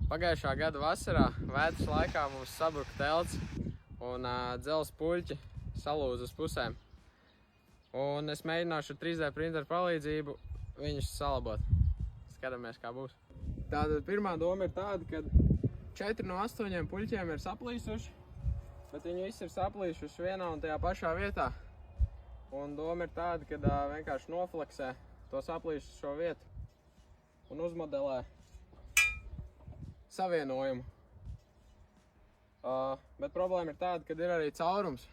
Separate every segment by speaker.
Speaker 1: Pagājušā gada vasarā vētras laikā mums sabruka telts un dzelzs puļķi salūza uz pusēm. Un es mēģināšu ar 3D printeru palīdzību viņus salabot. Skatāmies, kā būs. Tātad pirmā doma ir tāda, ka 4 no 8 puļķiem ir saplīsuši, bet viņi visi ir saplīsuši vienā un tajā pašā vietā. Un doma ir tāda, ka vienkārši nofleksē to saplīsušo vietu un uzmodelē savienojumu. Bet problēma ir tāda, ka ir arī caurums.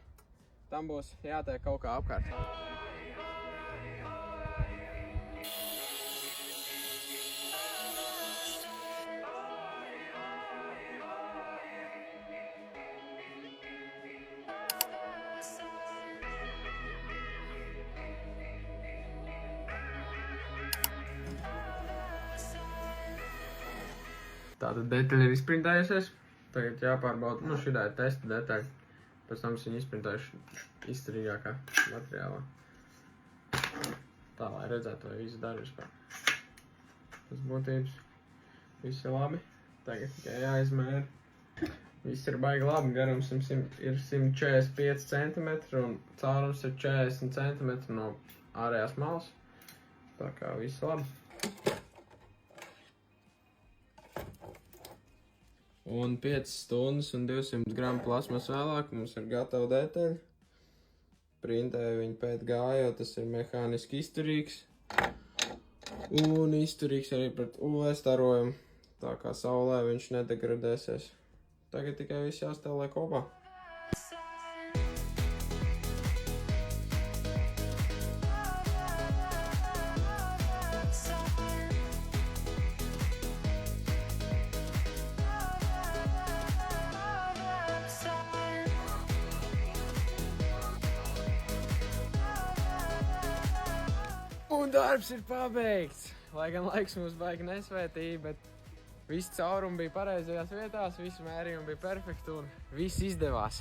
Speaker 1: Tam būs jātiek kaut kā apkārt. Tātad detaļa ir izprintējusies. Tagad jāpārbauda, šitā ir testa detaļa. Pēc tam es viņu izprintējuši izturīgākā materiālā. Tā, lai redzētu, vai viss dara vispār. Tas būtības. Viss ir labi. Tagad tikai jāizmēra. Viss ir baigi labi. Garums ir 145 cm un caurums ir 40 cm no ārējās malas. Tā kā viss labi. Un 5 stundas un 200 gramu plasmas vēlāk mums ir gatava detaļa. Printēju viņu pēc gājot, tas ir mehāniski izturīgs. Un izturīgs arī pret UV starojumu, tā kā saulē viņš nedegradēsies. Tagad tikai viss jāstelē kopā. Un darbs ir pabeigts. Lai gan laiks mums baigi nesvētīja, bet visi caurumi bija pareizajās vietās, visi mērījumi bija perfekti un viss izdevās.